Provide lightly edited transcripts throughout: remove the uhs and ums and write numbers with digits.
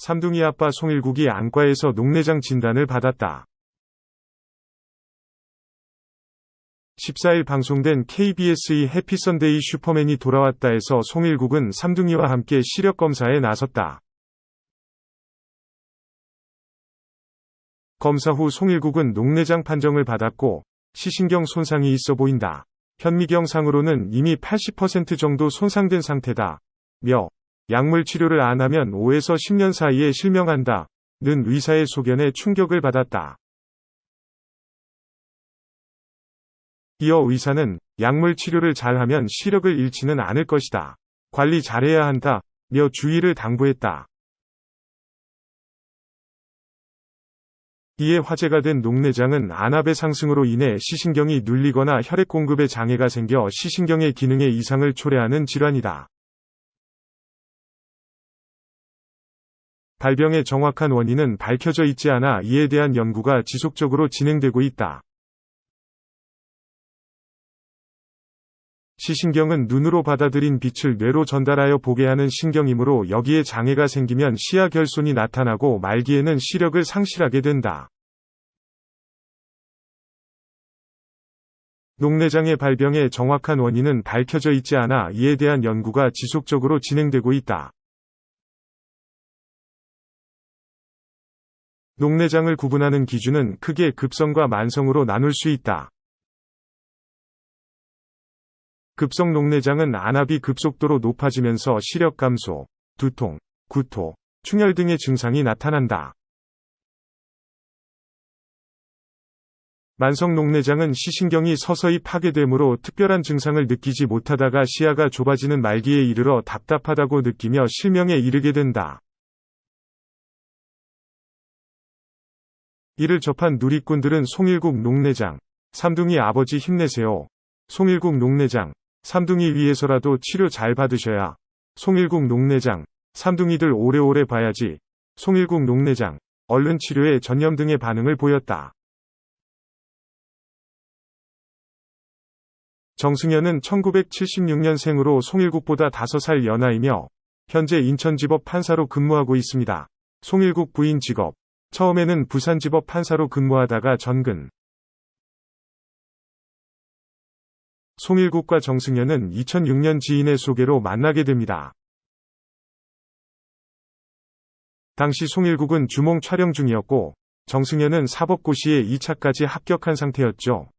삼둥이 아빠 송일국이 안과에서 녹내장 진단을 받았다. 14일 방송된 KBS의 해피선데이 슈퍼맨이 돌아왔다에서 송일국은 삼둥이와 함께 시력검사에 나섰다. 검사 후 송일국은 녹내장 판정을 받았고 시신경 손상이 있어 보인다. 현미경상으로는 이미 80% 정도 손상된 상태다. 며 약물 치료를 안 하면 5에서 10년 사이에 실명한다. 는 의사의 소견에 충격을 받았다. 이어 의사는 약물 치료를 잘하면 시력을 잃지는 않을 것이다. 관리 잘해야 한다. 며 주의를 당부했다. 이에 화제가 된 녹내장은 안압의 상승으로 인해 시신경이 눌리거나 혈액 공급에 장애가 생겨 시신경의 기능에 이상을 초래하는 질환이다. 발병의 정확한 원인은 밝혀져 있지 않아 이에 대한 연구가 지속적으로 진행되고 있다. 시신경은 눈으로 받아들인 빛을 뇌로 전달하여 보게 하는 신경이므로 여기에 장애가 생기면 시야 결손이 나타나고 말기에는 시력을 상실하게 된다. 녹내장의 발병의 정확한 원인은 밝혀져 있지 않아 이에 대한 연구가 지속적으로 진행되고 있다. 녹내장을 구분하는 기준은 크게 급성과 만성으로 나눌 수 있다. 급성 녹내장은 안압이 급속도로 높아지면서 시력 감소, 두통, 구토, 충혈 등의 증상이 나타난다. 만성 녹내장은 시신경이 서서히 파괴되므로 특별한 증상을 느끼지 못하다가 시야가 좁아지는 말기에 이르러 답답하다고 느끼며 실명에 이르게 된다. 이를 접한 누리꾼들은 송일국 녹내장, 삼둥이 아버지 힘내세요. 송일국 녹내장, 삼둥이 위해서라도 치료 잘 받으셔야. 송일국 녹내장, 삼둥이들 오래오래 봐야지. 송일국 녹내장, 얼른 치료에 전념 등의 반응을 보였다. 정승현은 1976년생으로 송일국보다 5살 연하이며 현재 인천지법 판사로 근무하고 있습니다. 송일국 부인 직업, 처음에는 부산지법 판사로 근무하다가 전근. 송일국과 정승현은 2006년 지인의 소개로 만나게 됩니다. 당시 송일국은 주몽 촬영 중이었고 정승현은 사법고시에 2차까지 합격한 상태였죠.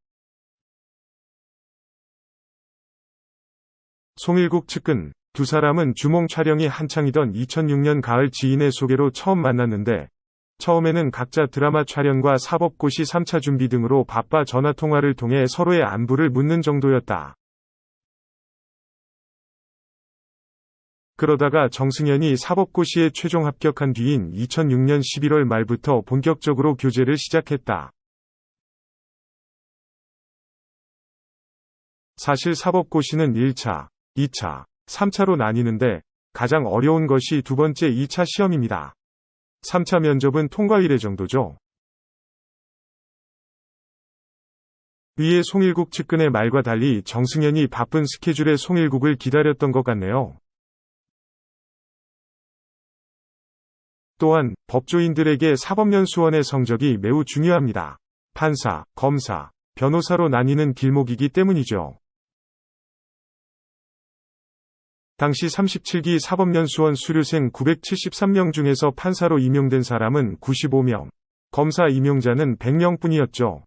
송일국 측근, 두 사람은 주몽 촬영이 한창이던 2006년 가을 지인의 소개로 처음 만났는데 처음에는 각자 드라마 촬영과 사법고시 3차 준비 등으로 바빠 전화통화를 통해 서로의 안부를 묻는 정도였다. 그러다가 정승현이 사법고시에 최종 합격한 뒤인 2006년 11월 말부터 본격적으로 교제를 시작했다. 사실 사법고시는 1차, 2차, 3차로 나뉘는데 가장 어려운 것이 두 번째 2차 시험입니다. 3차 면접은 통과 의례 정도죠. 위에 송일국 측근의 말과 달리 정승현이 바쁜 스케줄에 송일국을 기다렸던 것 같네요. 또한 법조인들에게 사법연수원의 성적이 매우 중요합니다. 판사, 검사, 변호사로 나뉘는 길목이기 때문이죠. 당시 37기 사법연수원 수료생 973명 중에서 판사로 임용된 사람은 95명, 검사 임용자는 100명뿐이었죠.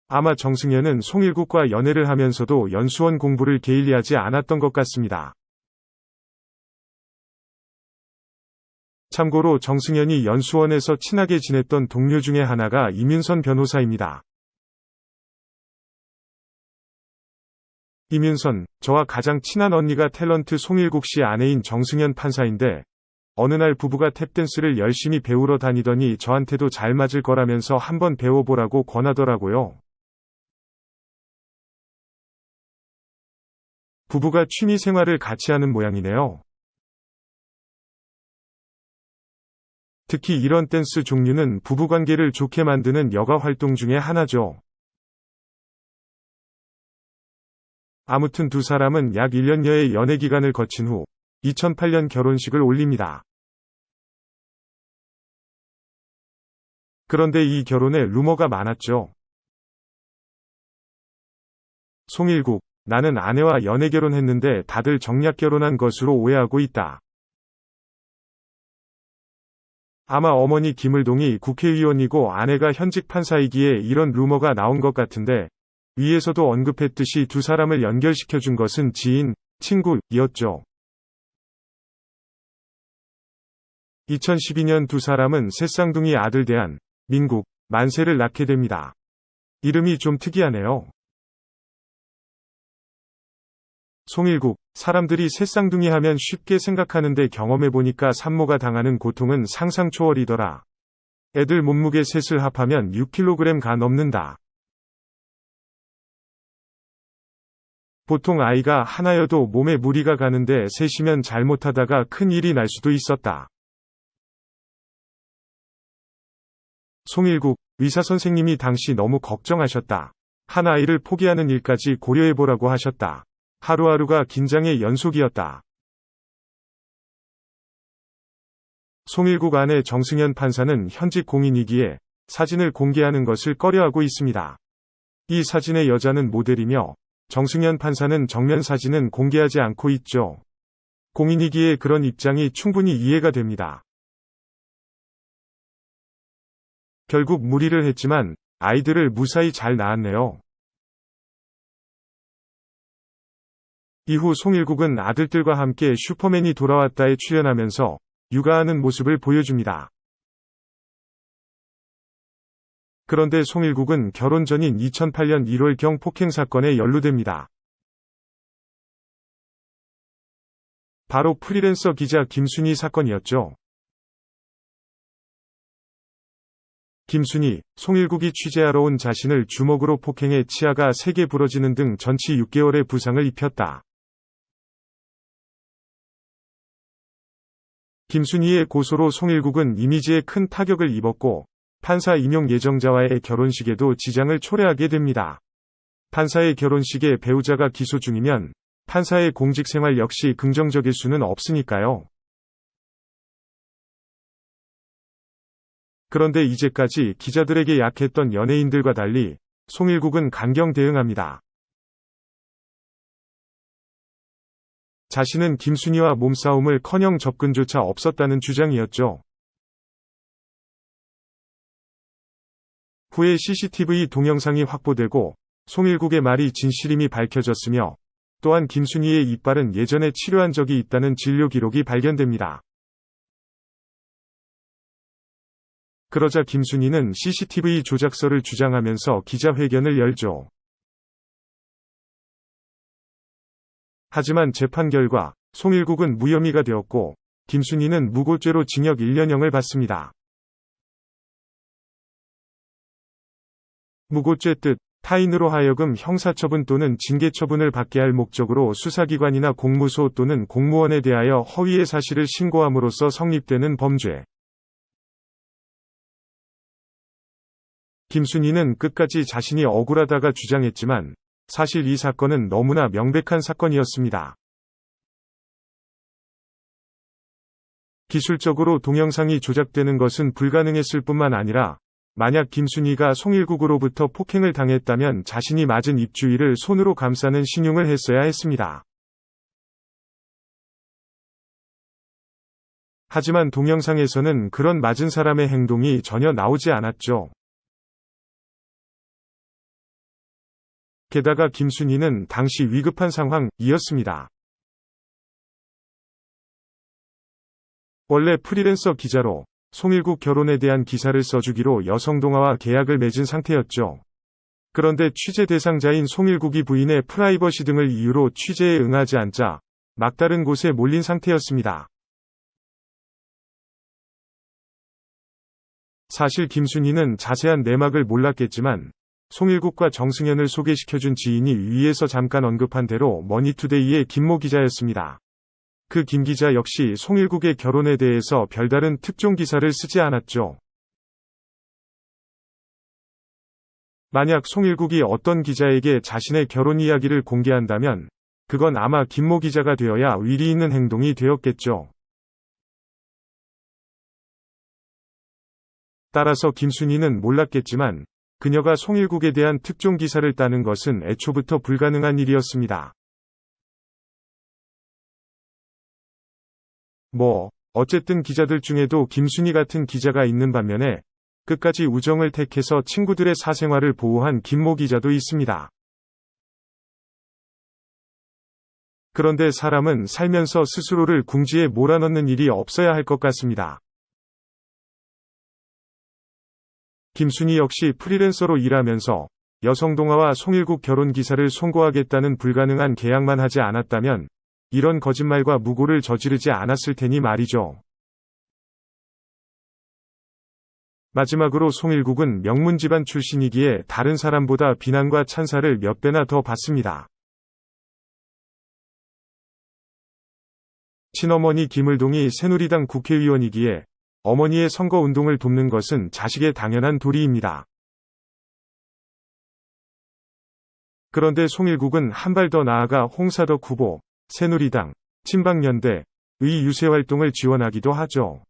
아마 정승현은 송일국과 연애를 하면서도 연수원 공부를 게을리하지 않았던 것 같습니다. 참고로 정승현이 연수원에서 친하게 지냈던 동료 중에 하나가 이민선 변호사입니다. 이민선, 저와 가장 친한 언니가 탤런트 송일국 씨 아내인 정승현 판사인데 어느 날 부부가 탭댄스를 열심히 배우러 다니더니 저한테도 잘 맞을 거라면서 한번 배워보라고 권하더라고요. 부부가 취미 생활을 같이 하는 모양이네요. 특히 이런 댄스 종류는 부부관계를 좋게 만드는 여가 활동 중에 하나죠. 아무튼 두 사람은 약 1년여의 연애 기간을 거친 후 2008년 결혼식을 올립니다. 그런데 이 결혼에 루머가 많았죠. 송일국, 나는 아내와 연애 결혼했는데 다들 정략 결혼한 것으로 오해하고 있다. 아마 어머니 김을동이 국회의원이고 아내가 현직 판사이기에 이런 루머가 나온 것 같은데, 위에서도 언급했듯이 두 사람을 연결시켜준 것은 지인, 친구였죠. 2012년 두 사람은 새 쌍둥이 아들 대한, 민국, 만세를 낳게 됩니다. 이름이 좀 특이하네요. 송일국, 사람들이 새 쌍둥이 하면 쉽게 생각하는데 경험해보니까 산모가 당하는 고통은 상상 초월이더라. 애들 몸무게 셋을 합하면 6kg가 넘는다. 보통 아이가 하나여도 몸에 무리가 가는데 셋이면 잘못하다가 큰 일이 날 수도 있었다. 송일국, 의사선생님이 당시 너무 걱정하셨다. 한 아이를 포기하는 일까지 고려해보라고 하셨다. 하루하루가 긴장의 연속이었다. 송일국 아내 정승현 판사는 현직 공인이기에 사진을 공개하는 것을 꺼려하고 있습니다. 이 사진의 여자는 모델이며 정승현 판사는 정면 사진은 공개하지 않고 있죠. 공인이기에 그런 입장이 충분히 이해가 됩니다. 결국 무리를 했지만 아이들을 무사히 잘 낳았네요. 이후 송일국은 아들들과 함께 슈퍼맨이 돌아왔다에 출연하면서 육아하는 모습을 보여줍니다. 그런데 송일국은 결혼 전인 2008년 1월경 폭행 사건에 연루됩니다. 바로 프리랜서 기자 김순희 사건이었죠. 김순희, 송일국이 취재하러 온 자신을 주먹으로 폭행해 치아가 3개 부러지는 등 전치 6개월의 부상을 입혔다. 김순희의 고소로 송일국은 이미지에 큰 타격을 입었고 판사 임용 예정자와의 결혼식에도 지장을 초래하게 됩니다. 판사의 결혼식에 배우자가 기소 중이면 판사의 공직생활 역시 긍정적일 수는 없으니까요. 그런데 이제까지 기자들에게 약했던 연예인들과 달리 송일국은 강경 대응합니다. 자신은 김순희와 몸싸움을커녕 접근조차 없었다는 주장이었죠. 후에 CCTV 동영상이 확보되고 송일국의 말이 진실임이 밝혀졌으며 또한 김순희의 이빨은 예전에 치료한 적이 있다는 진료 기록이 발견됩니다. 그러자 김순희는 CCTV 조작설을 주장하면서 기자회견을 열죠. 하지만 재판 결과 송일국은 무혐의가 되었고 김순희는 무고죄로 징역 1년형을 받습니다. 무고죄 뜻, 타인으로 하여금 형사처분 또는 징계처분을 받게 할 목적으로 수사기관이나 공무소 또는 공무원에 대하여 허위의 사실을 신고함으로써 성립되는 범죄. 김순희는 끝까지 자신이 억울하다가 주장했지만 사실 이 사건은 너무나 명백한 사건이었습니다. 기술적으로 동영상이 조작되는 것은 불가능했을 뿐만 아니라 만약 김순희가 송일국으로부터 폭행을 당했다면 자신이 맞은 입주위를 손으로 감싸는 신용을 했어야 했습니다. 하지만 동영상에서는 그런 맞은 사람의 행동이 전혀 나오지 않았죠. 게다가 김순희는 당시 위급한 상황이었습니다. 원래 프리랜서 기자로 송일국 결혼에 대한 기사를 써주기로 여성동아와 계약을 맺은 상태였죠. 그런데 취재 대상자인 송일국이 부인의 프라이버시 등을 이유로 취재에 응하지 않자 막다른 곳에 몰린 상태였습니다. 사실 김순희는 자세한 내막을 몰랐겠지만 송일국과 정승현을 소개시켜준 지인이 위에서 잠깐 언급한 대로 머니투데이의 김모 기자였습니다. 그 김 기자 역시 송일국의 결혼에 대해서 별다른 특종 기사를 쓰지 않았죠. 만약 송일국이 어떤 기자에게 자신의 결혼 이야기를 공개한다면 그건 아마 김모 기자가 되어야 위리 있는 행동이 되었겠죠. 따라서 김순희는 몰랐겠지만 그녀가 송일국에 대한 특종 기사를 따는 것은 애초부터 불가능한 일이었습니다. 어쨌든 기자들 중에도 김순희 같은 기자가 있는 반면에 끝까지 우정을 택해서 친구들의 사생활을 보호한 김모 기자도 있습니다. 그런데 사람은 살면서 스스로를 궁지에 몰아넣는 일이 없어야 할 것 같습니다. 김순희 역시 프리랜서로 일하면서 여성동아와 송일국 결혼 기사를 송고하겠다는 불가능한 계약만 하지 않았다면 이런 거짓말과 무고를 저지르지 않았을 테니 말이죠. 마지막으로 송일국은 명문 집안 출신이기에 다른 사람보다 비난과 찬사를 몇 배나 더 받습니다. 친어머니 김을동이 새누리당 국회의원이기에 어머니의 선거운동을 돕는 것은 자식의 당연한 도리입니다. 그런데 송일국은 한 발 더 나아가 홍사덕 후보, 새누리당, 친박연대의 유세활동을 지원하기도 하죠.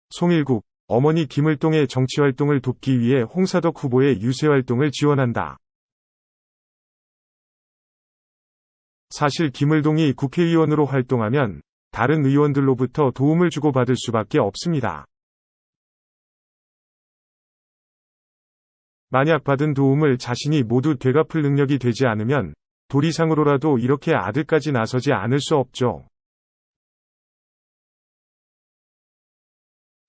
송일국, 어머니 김을동의 정치활동을 돕기 위해 홍사덕 후보의 유세활동을 지원한다. 사실 김을동이 국회의원으로 활동하면 다른 의원들로부터 도움을 주고받을 수밖에 없습니다. 만약 받은 도움을 자신이 모두 되갚을 능력이 되지 않으면 도리상으로라도 이렇게 아들까지 나서지 않을 수 없죠.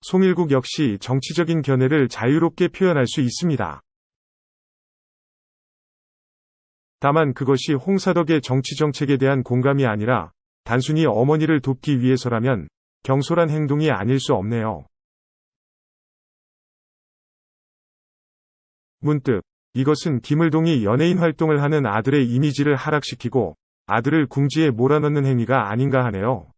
송일국 역시 정치적인 견해를 자유롭게 표현할 수 있습니다. 다만 그것이 홍사덕의 정치정책에 대한 공감이 아니라 단순히 어머니를 돕기 위해서라면 경솔한 행동이 아닐 수 없네요. 문득 이것은 김을동이 연예인 활동을 하는 아들의 이미지를 하락시키고 아들을 궁지에 몰아넣는 행위가 아닌가 하네요.